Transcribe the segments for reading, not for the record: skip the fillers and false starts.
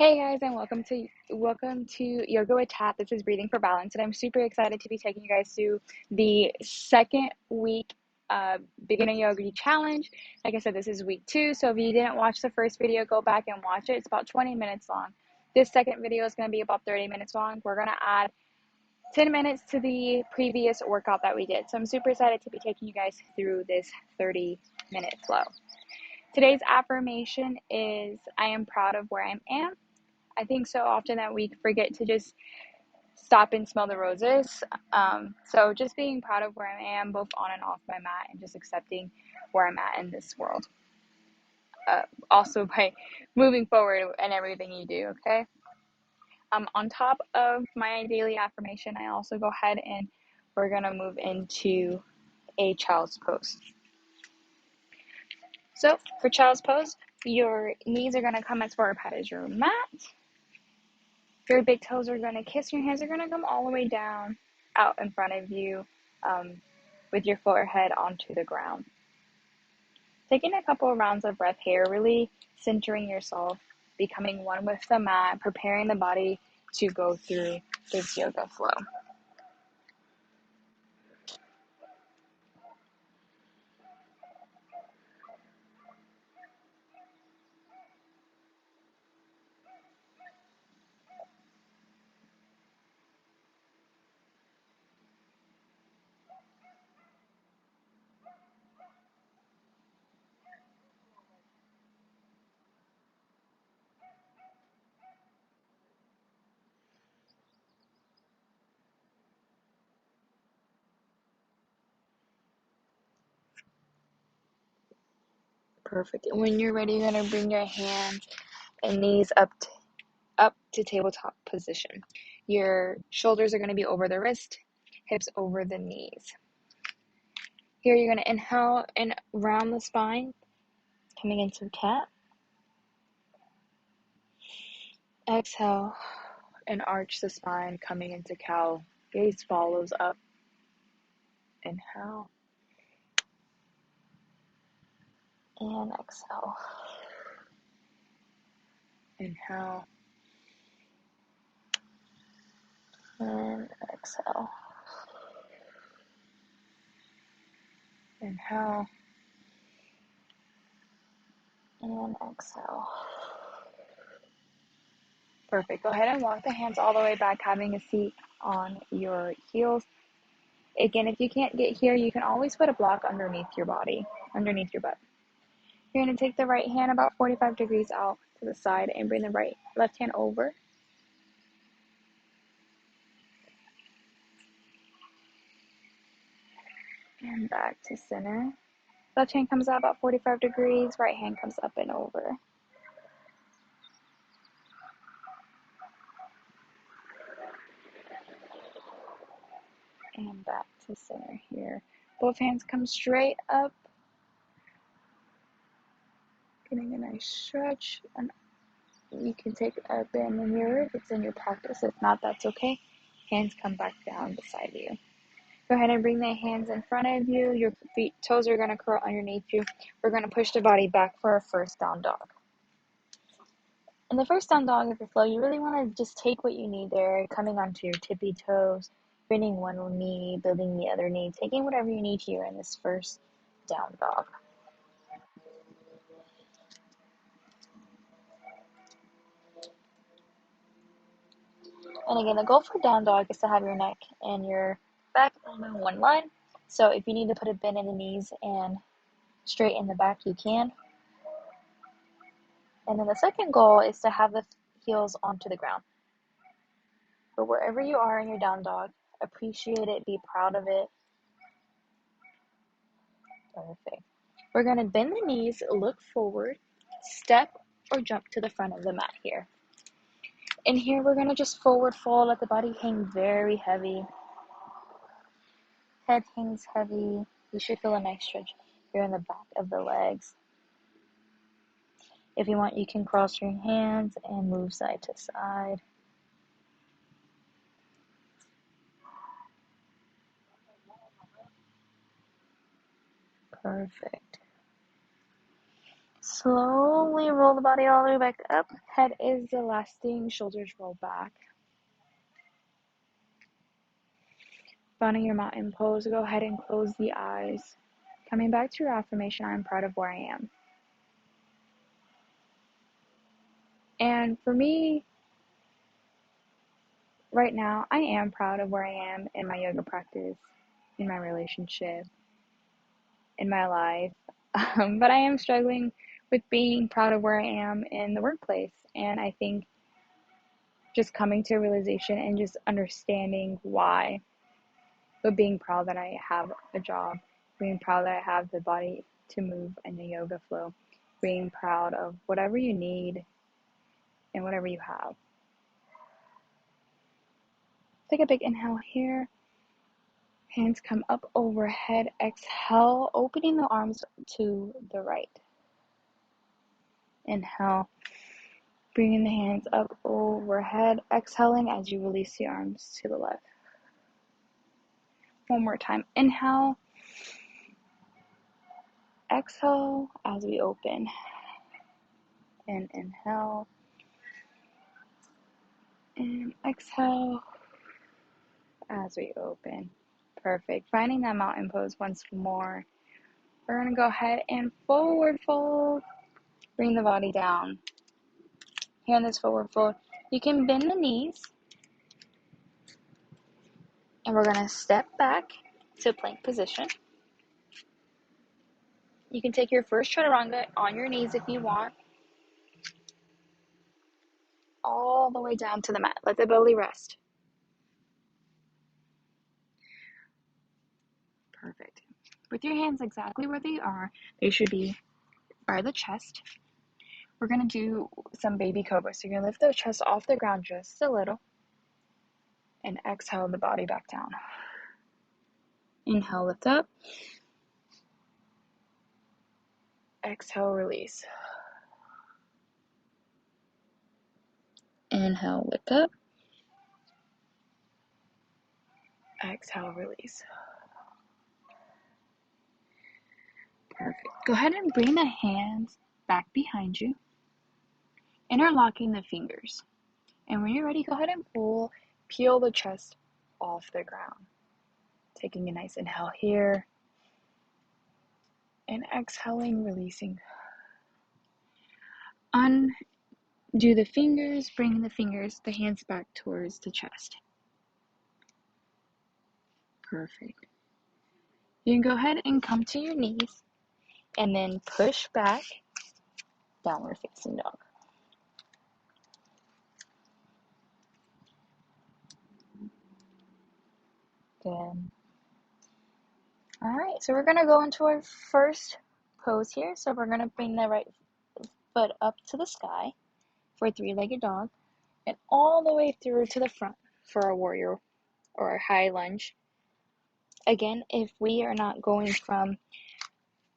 Hey guys, and welcome to Yoga with Tat. This is Breathing for Balance, and I'm super excited to be taking you guys through the second week beginner yoga challenge. Like I said, this is week 2, so if you didn't watch the first video, go back and watch it. It's about 20 minutes long. This second video is going to be about 30 minutes long. We're going to add 10 minutes to the previous workout that we did. So I'm super excited to be taking you guys through this 30-minute flow. Today's affirmation is, I am proud of where I am. I think so often that we forget to just stop and smell the roses. So just being proud of where I am, both on and off my mat, and just accepting where I'm at in this world. Also by moving forward in everything you do, okay? On top of my daily affirmation, I also go ahead and we're going to move into a child's pose. So for child's pose, your knees are going to come as far apart as your mat. Your big toes are going to kiss, your hands are going to come all the way down, out in front of you, with your forehead onto the ground. Taking a couple of rounds of breath here, really centering yourself, becoming one with the mat, preparing the body to go through this yoga flow. Perfect. And when you're ready, you're going to bring your hands and knees up to tabletop position. Your shoulders are going to be over the wrist, hips over the knees. Here you're going to inhale and round the spine, coming into cat. Exhale and arch the spine, coming into cow. Gaze follows up. Inhale and exhale. Inhale and exhale. Inhale and exhale. Perfect. Go ahead and walk the hands all the way back, having a seat on your heels. Again, if you can't get here, you can always put a block underneath your body, underneath your butt. You're going to take the right hand about 45 degrees out to the side and bring the left hand over. And back to center. Left hand comes out about 45 degrees, right hand comes up and over. And back to center here. Both hands come straight up. Getting a nice stretch. And you can take a bend in here if it's in your practice. If not, that's okay. Hands come back down beside you. Go ahead and bring the hands in front of you. Your toes are going to curl underneath you. We're going to push the body back for our first down dog. In the first down dog of your flow, you really want to just take what you need there, coming onto your tippy toes, bending one knee, building the other knee, taking whatever you need here in this first down dog. And again, the goal for down dog is to have your neck and your back in one line. So if you need to put a bend in the knees and straighten the back, you can. And then the second goal is to have the heels onto the ground. But wherever you are in your down dog, appreciate it, be proud of it. Perfect. We're going to bend the knees, look forward, step or jump to the front of the mat here. And here we're going to just forward fold, let the body hang very heavy. Head hangs heavy. You should feel a nice stretch here in the back of the legs. If you want, you can cross your hands and move side to side. Perfect. slowly roll the body all the way back up. Head is the last thing, shoulders roll back. Finding your mountain pose, go ahead and close the eyes. Coming back to your affirmation, I'm proud of where I am. And for me, right now, I am proud of where I am in my yoga practice, in my relationship, in my life. But I am struggling with being proud of where I am in the workplace. And I think just coming to a realization and just understanding why, but being proud that I have a job, being proud that I have the body to move and the yoga flow, being proud of whatever you need and whatever you have. Take a big inhale here. Hands come up overhead. Exhale, opening the arms to the right. Inhale, bringing the hands up overhead. Exhaling as you release the arms to the left. One more time. Inhale. Exhale as we open. And inhale. And exhale as we open. Perfect. Finding that mountain pose once more. We're going to go ahead and forward fold. Bring the body down. Here in this forward fold, you can bend the knees. And we're going to step back to plank position. You can take your first chaturanga on your knees if you want. All the way down to the mat. Let the belly rest. Perfect. With your hands exactly where they are, they should be by the chest. We're going to do some baby cobra. So you're going to lift the chest off the ground just a little. And exhale the body back down. Inhale, lift up. Exhale, release. Inhale, lift up. Exhale, release. Perfect. Go ahead and bring the hands back behind you, interlocking the fingers. And when you're ready, go ahead and peel the chest off the ground. Taking a nice inhale here. And exhaling, releasing. Undo the fingers, bring the hands back towards the chest. Perfect. You can go ahead and come to your knees and then push back, downward facing dog. Good. All right, so we're going to go into our first pose here. So we're going to bring the right foot up to the sky for a three-legged dog and all the way through to the front for a warrior or a high lunge. Again, if we are not going from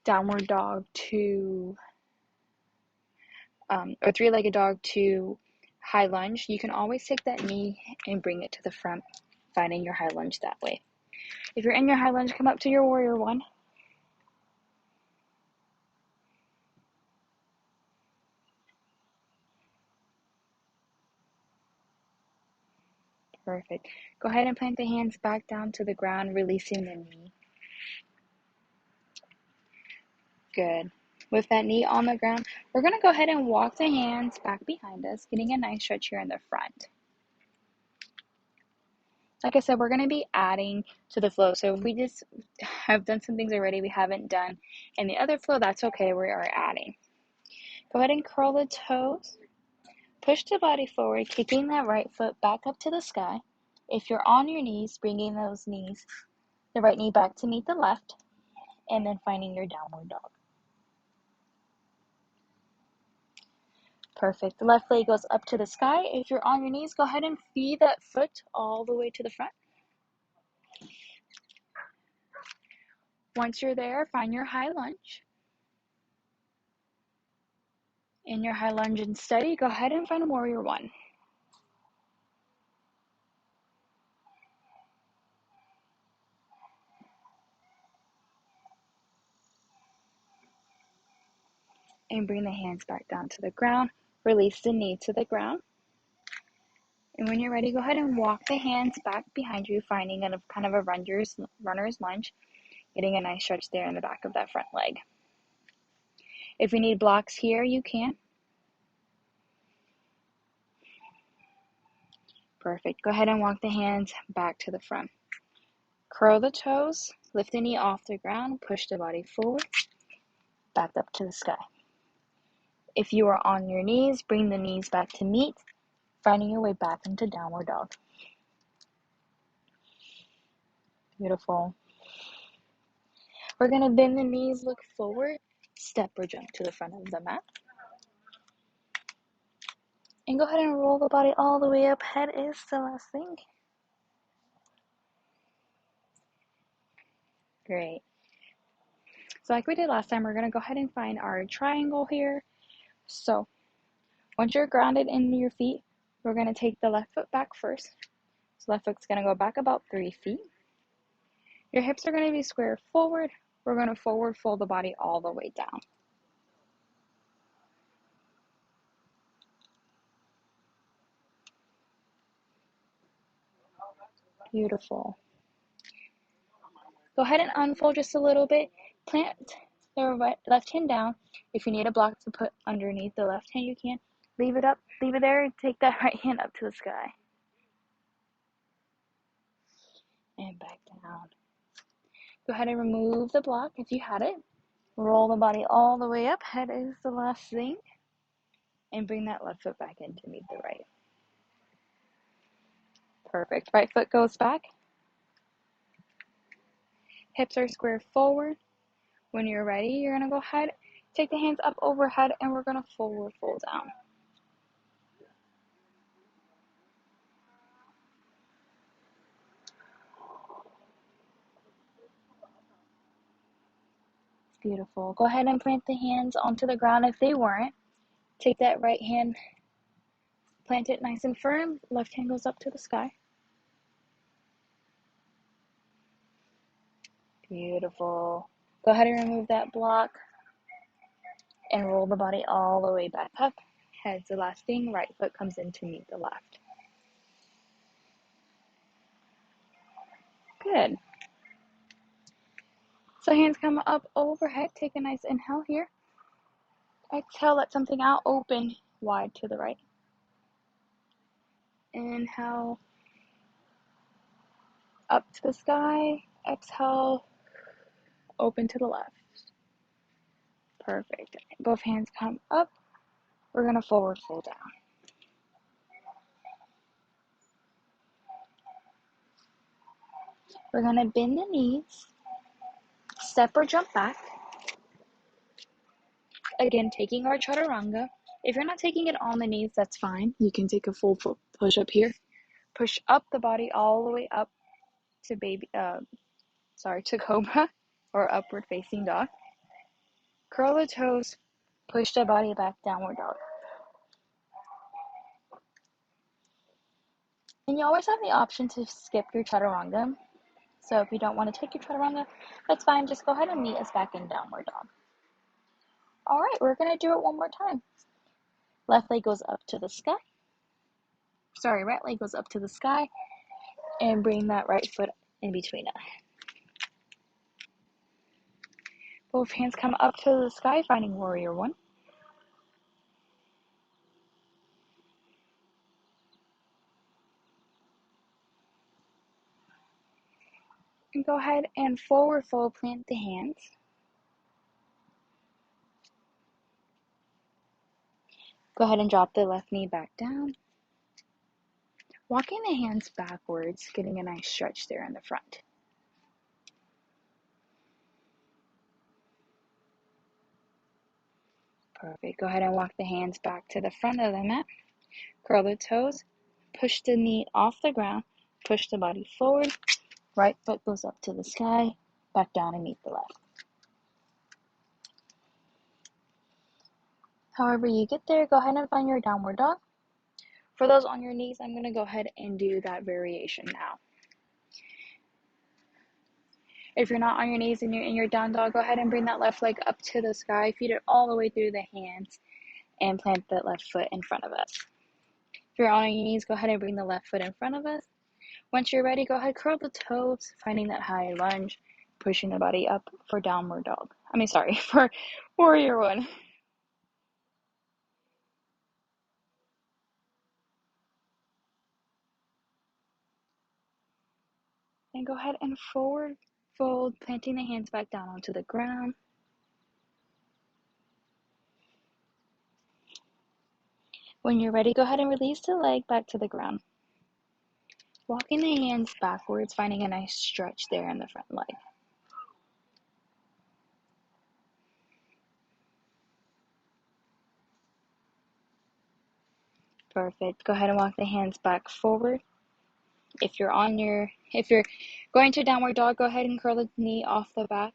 downward dog to or three-legged dog to high lunge, you can always take that knee and bring it to the front, finding your high lunge that way. If you're in your high lunge, come up to your warrior one. Perfect. Go ahead and plant the hands back down to the ground, releasing the knee. Good. With that knee on the ground, we're going to go ahead and walk the hands back behind us, getting a nice stretch here in the front. Like I said, we're going to be adding to the flow. So if we just have done some things already we haven't done in the other flow, that's okay. We are adding. Go ahead and curl the toes. Push the body forward, kicking that right foot back up to the sky. If you're on your knees, bringing those knees, the right knee back to meet the left, and then finding your downward dog. Perfect. The left leg goes up to the sky. If you're on your knees, go ahead and feed that foot all the way to the front. Once you're there, find your high lunge. In your high lunge and steady, go ahead and find warrior one. and bring the hands back down to the ground. Release the knee to the ground. And when you're ready, go ahead and walk the hands back behind you, finding a kind of a runner's lunge, getting a nice stretch there in the back of that front leg. If you need blocks here, you can. Perfect. Go ahead and walk the hands back to the front. Curl the toes, lift the knee off the ground, push the body forward, back up to the sky. If you are on your knees, bring the knees back to meet, finding your way back into downward dog. Beautiful. We're going to bend the knees, look forward, step or jump to the front of the mat. And go ahead and roll the body all the way up. Head is the last thing. Great. So like we did last time, we're going to go ahead and find our triangle here. So once you're grounded in your feet, we're going to take the left foot back first. So left foot's going to go back about 3 feet. Your hips are going to be square forward. We're going to forward fold the body all the way down. Beautiful. Go ahead and unfold just a little bit. Plant the left hand down. If you need a block to put underneath the left hand, you can. Leave it up, leave it there, and take that right hand up to the sky. And back down. Go ahead and remove the block if you had it. Roll the body all the way up. Head is the last thing. And bring that left foot back in to meet the right. Perfect. Right foot goes back. Hips are square forward. When you're ready, you're going to go ahead, take the hands up overhead, and we're going to forward fold down. Beautiful. Go ahead and plant the hands onto the ground if they weren't. Take that right hand, plant it nice and firm. Left hand goes up to the sky. Beautiful. Go ahead and remove that block and roll the body all the way back up. Head's the last thing. Right foot comes in to meet the left. Good. So hands come up overhead. Take a nice inhale here. Exhale, let something out. Open wide to the right. Inhale, up to the sky. Exhale, open to the left. Perfect. Both hands come up. We're going to forward fold down. We're going to bend the knees, step or jump back. Again, taking our chaturanga. If you're not taking it on the knees, that's fine. You can take a full push up here. Push up the body all the way up to to Cobra or upward facing dog. Curl the toes, push the body back, downward dog. And you always have the option to skip your chaturanga. So if you don't want to take your chaturanga, that's fine. Just go ahead and meet us back in downward dog. All right, we're going to do it one more time. Left leg goes up to the sky. Right leg goes up to the sky. And bring that right foot in between us. Both hands come up to the sky, finding warrior one. And go ahead and forward fold, plant the hands. Go ahead and drop the left knee back down. Walking the hands backwards, getting a nice stretch there in the front. Perfect. Go ahead and walk the hands back to the front of the mat. Curl the toes. Push the knee off the ground. Push the body forward. Right foot goes up to the sky. Back down and meet the left. However you get there, go ahead and find your downward dog. For those on your knees, I'm going to go ahead and do that variation now. If you're not on your knees and you're in your down dog, go ahead and bring that left leg up to the sky. Feed it all the way through the hands and plant that left foot in front of us. If you're on your knees, go ahead and bring the left foot in front of us. Once you're ready, go ahead, curl the toes, finding that high lunge, pushing the body up for downward dog. For warrior one. And go ahead and forward fold, planting the hands back down onto the ground. When you're ready, go ahead and release the leg back to the ground. Walking the hands backwards, finding a nice stretch there in the front leg. Perfect. Go ahead and walk the hands back forward. If you're going to downward dog, go ahead and curl the knee off the back.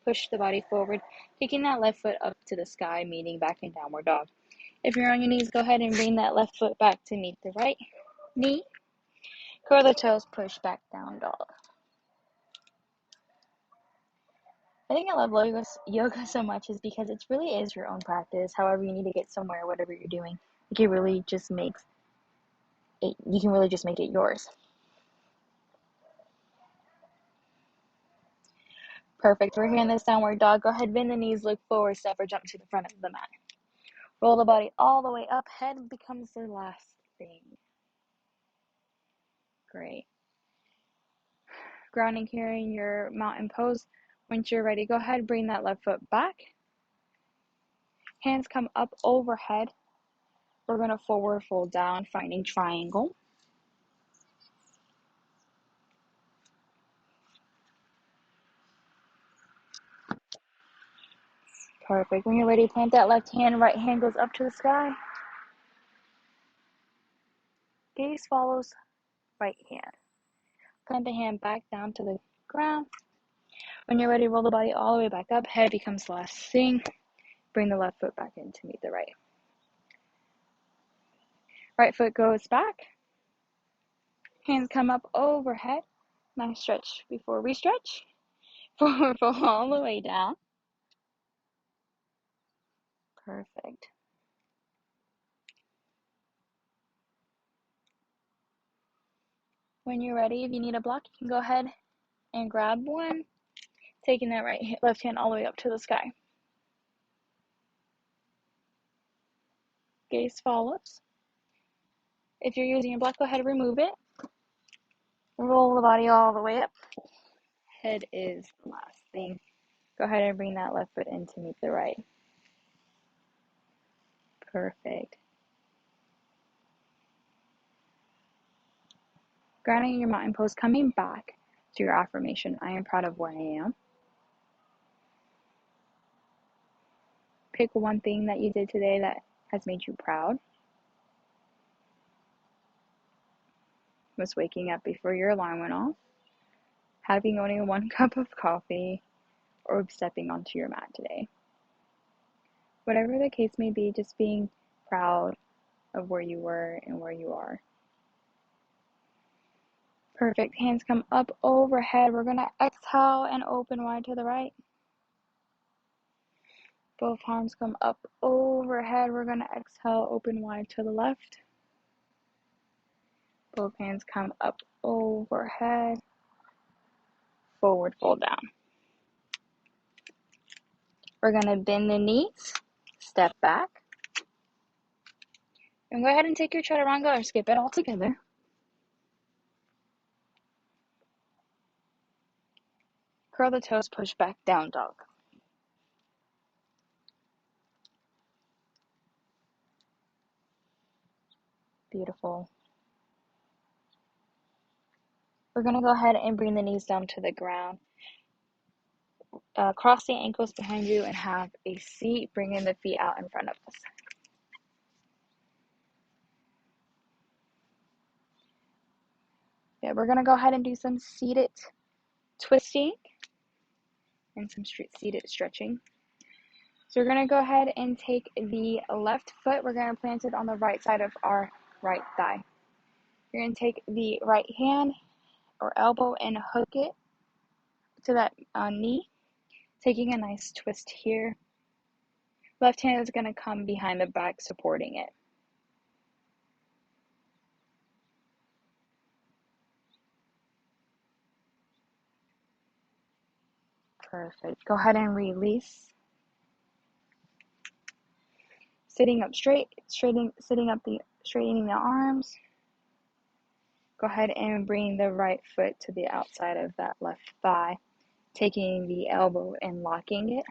Push the body forward, taking that left foot up to the sky, meeting back in downward dog. If you're on your knees, go ahead and bring that left foot back to meet the right knee. Curl the toes, push back down dog. I think I love yoga so much is because it really is your own practice. However you need to get somewhere, whatever you're doing, you can really just make it yours. Perfect. We're here in this downward dog. Go ahead, bend the knees, look forward, step or jump to the front of the mat. Roll the body all the way up. Head becomes the last thing. Great. Grounding here in your mountain pose. Once you're ready, go ahead, bring that left foot back. Hands come up overhead. We're going to forward fold down, finding triangle. Perfect. When you're ready, plant that left hand. Right hand goes up to the sky. Gaze follows right hand. Plant the hand back down to the ground. When you're ready, roll the body all the way back up. Head becomes the last thing. Bring the left foot back in to meet the right. Right foot goes back. Hands come up overhead. Nice stretch before we stretch. Forward fold all the way down. Perfect. When you're ready, if you need a block, you can go ahead and grab one, taking that left hand all the way up to the sky. Gaze follows. If you're using a block, go ahead and remove it. Roll the body all the way up. Head is the last thing. Go ahead and bring that left foot in to meet the right. Perfect. Grounding in your mountain pose, coming back to your affirmation. I am proud of where I am. Pick one thing that you did today that has made you proud. Was waking up before your alarm went off, having only 1 cup of coffee, or stepping onto your mat today. Whatever the case may be, just being proud of where you were and where you are. Perfect. Hands come up overhead. We're going to exhale and open wide to the right. Both arms come up overhead. We're going to exhale, open wide to the left. Both hands come up overhead. Forward fold down. We're going to bend the knees, step back. And go ahead and take your chaturanga or skip it all together. Curl the toes, push back, down dog. Beautiful. We're going to go ahead and bring the knees down to the ground. Cross the ankles behind you and have a seat, bringing the feet out in front of us. Yeah, we're going to go ahead and do some seated twisting and some seated stretching. So we're going to go ahead and take the left foot. We're going to plant it on the right side of our right thigh. You're going to take the right hand or elbow and hook it to that knee, taking a nice twist here. Left hand is going to come behind the back, supporting it. Perfect. Go ahead and release. Sitting up straight, straightening the arms. Go ahead and bring the right foot to the outside of that left thigh, taking the elbow and locking it.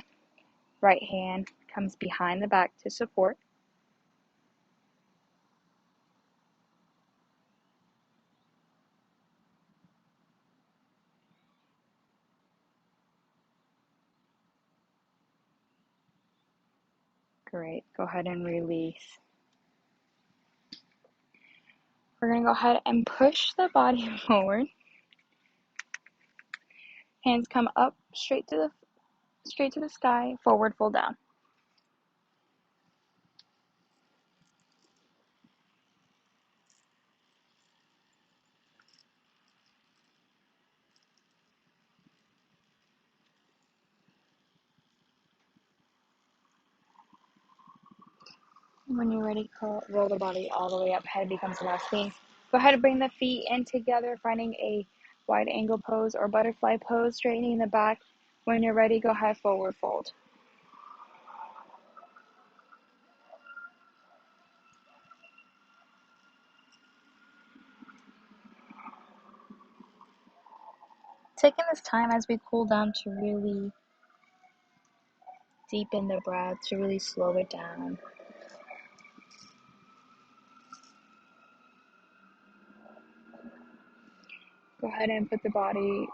Right hand comes behind the back to support. Great. Go ahead and release. We're going to go ahead and push the body forward. Hands come up straight to the sky, forward fold down. When you're ready, roll the body all the way up. Head becomes the last thing. Go ahead and bring the feet in together, finding a wide angle pose or butterfly pose, straightening the back. When you're ready, go ahead, forward fold. Taking this time as we cool down to really deepen the breath, to really slow it down. Go ahead and lift the body.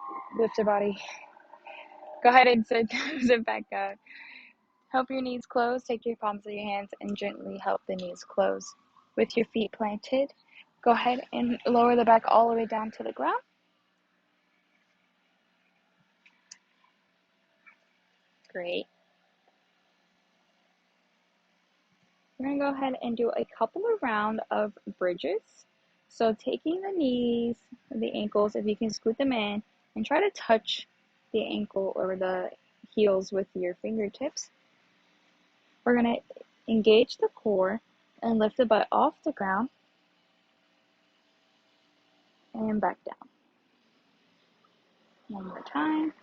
Go ahead and sit back up. Help your knees close. Take your palms of your hands and gently help the knees close. With your feet planted, go ahead and lower the back all the way down to the ground. Great. We're going to go ahead and do a couple of rounds of bridges. So taking the knees, the ankles, if you can scoot them in, and try to touch the ankle or the heels with your fingertips. We're going to engage the core and lift the butt off the ground and back down. One more time.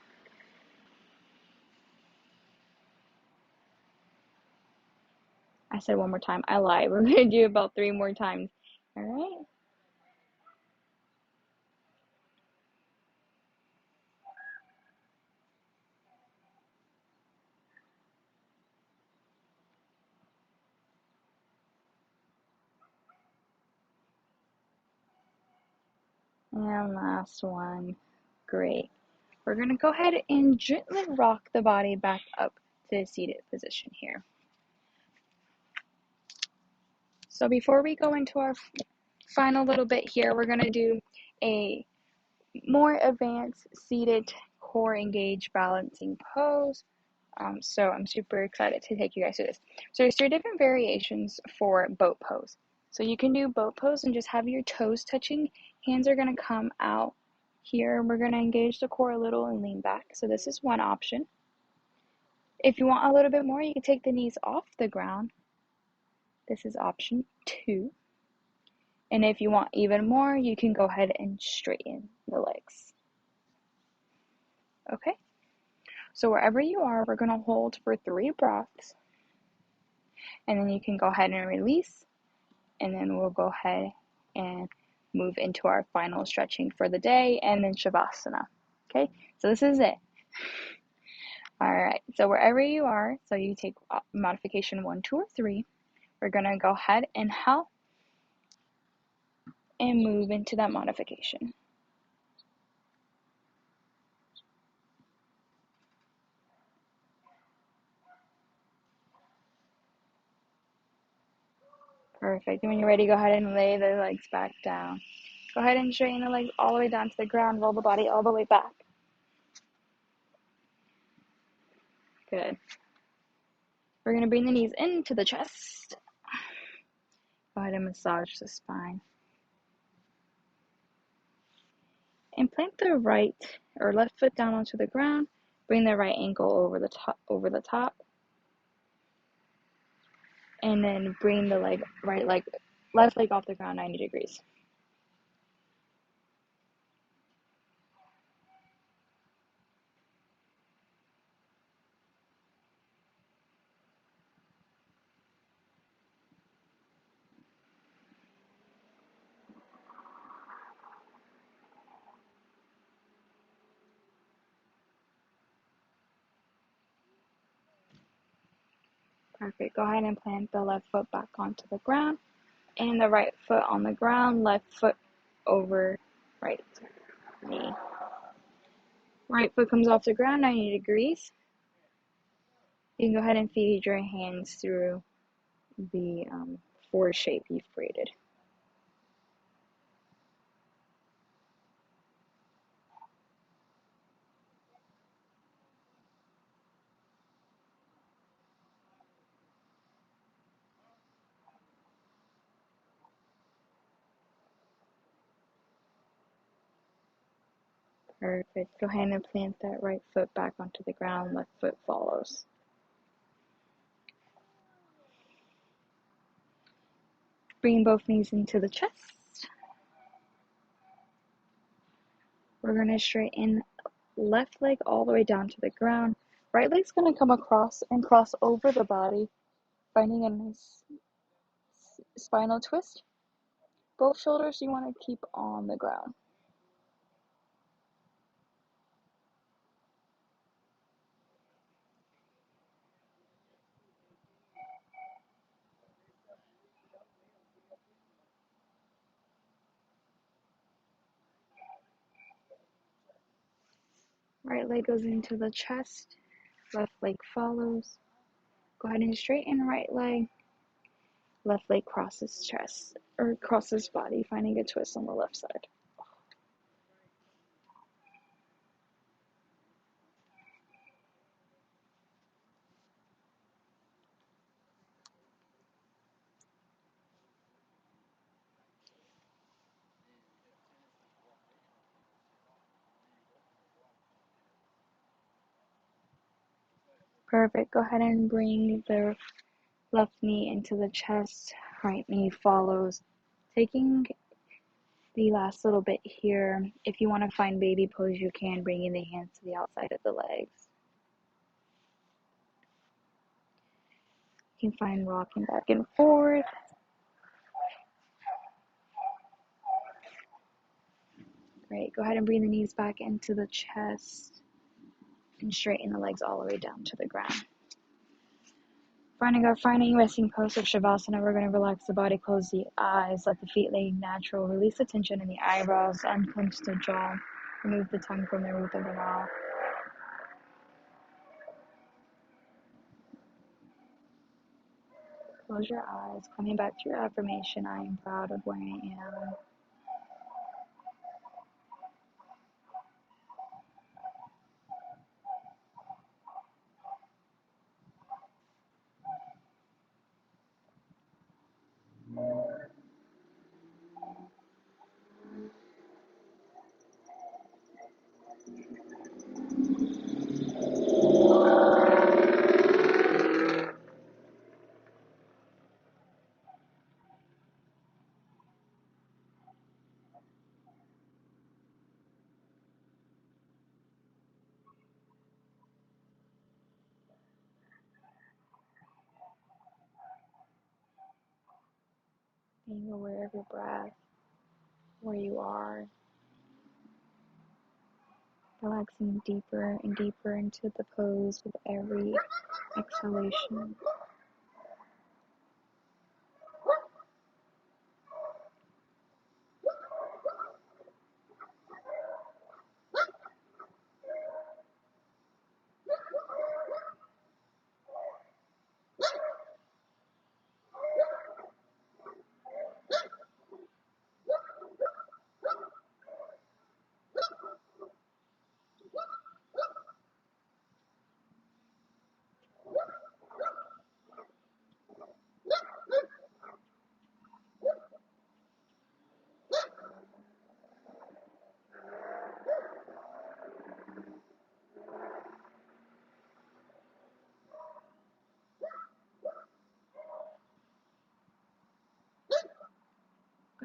I said one more time. I lied. We're going to do about 3 more times. All right. And last one. Great. We're going to go ahead and gently rock the body back up to a seated position here. So before we go into our final little bit here, we're going to do a more advanced seated core engaged balancing pose. So I'm super excited to take you guys through this. So there's 3 different variations for boat pose. So you can do boat pose and just have your toes touching. Hands are going to come out here. We're going to engage the core a little and lean back. So this is one option. If you want a little bit more, you can take the knees off the ground. This is option 2. And if you want even more, you can go ahead and straighten the legs. Okay? So wherever you are, we're going to hold for 3 breaths. And then you can go ahead and release. And then we'll go ahead and move into our final stretching for the day and then Shavasana. Okay? So this is it. Alright, so wherever you are, so you take modification 1, 2, or 3. We're going to go ahead and inhale and move into that modification. Perfect. And when you're ready, go ahead and lay the legs back down. Go ahead and straighten the legs all the way down to the ground. Roll the body all the way back. Good. We're going to bring the knees into the chest. Go ahead and massage the spine. And plant the right or left foot down onto the ground. Bring the right ankle over the top, and then bring the left leg off the ground 90 degrees. Perfect. Go ahead and plant the left foot back onto the ground, and the right foot on the ground, left foot over right knee. Right foot comes off the ground 90 degrees. You can go ahead and feed your hands through the forward shape you've created. Perfect. Go ahead and plant that right foot back onto the ground. Left foot follows. Bring both knees into the chest. We're going to straighten left leg all the way down to the ground. Right leg's going to come across and cross over the body, finding a nice spinal twist. Both shoulders you want to keep on the ground. Right leg goes into the chest. Left leg follows. Go ahead and straighten right leg. Left leg crosses chest or crosses body, finding a twist on the left side. Perfect. Go ahead and bring the left knee into the chest. Right knee follows. Taking the last little bit here, if you want to find baby pose, you can, bringing the hands to the outside of the legs. You can find rocking back and forth. Great. Go ahead and bring the knees back into the chest and straighten the legs all the way down to the ground. Finding our final resting pose of Shavasana, we're going to relax the body, close the eyes, let the feet lay natural, release the tension in the eyebrows, unclench the jaw, remove the tongue from the roof of the mouth. Close your eyes, coming back to your affirmation, I am proud of where I am. Being aware of your breath, where you are, relaxing deeper and deeper into the pose with every exhalation.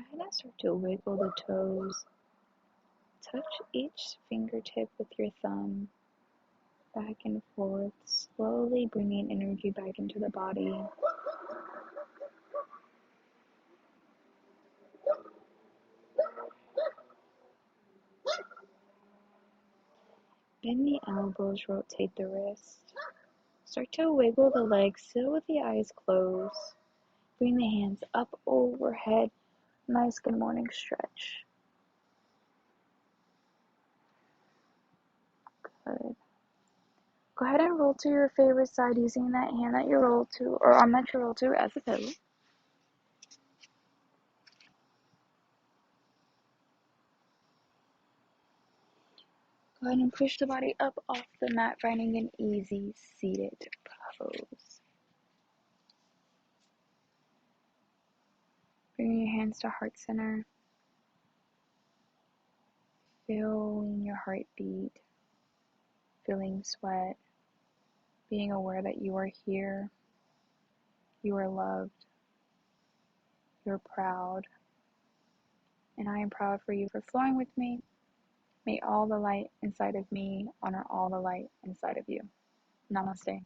Go ahead and start to wiggle the toes. Touch each fingertip with your thumb, back and forth, slowly bringing energy back into the body. Bend the elbows, rotate the wrist. Start to wiggle the legs, still with the eyes closed. Bring the hands up overhead. Nice good morning stretch. Good. Go ahead and roll to your favorite side using that hand that you roll to, or arm that you roll to as a pillow. Go ahead and push the body up off the mat, finding an easy seated pose. Bring your hands to heart center. Feeling your heartbeat, feeling sweat, being aware that you are here, you are loved, you're proud, and I am proud for you for flowing with me. May all the light inside of me honor all the light inside of you. Namaste.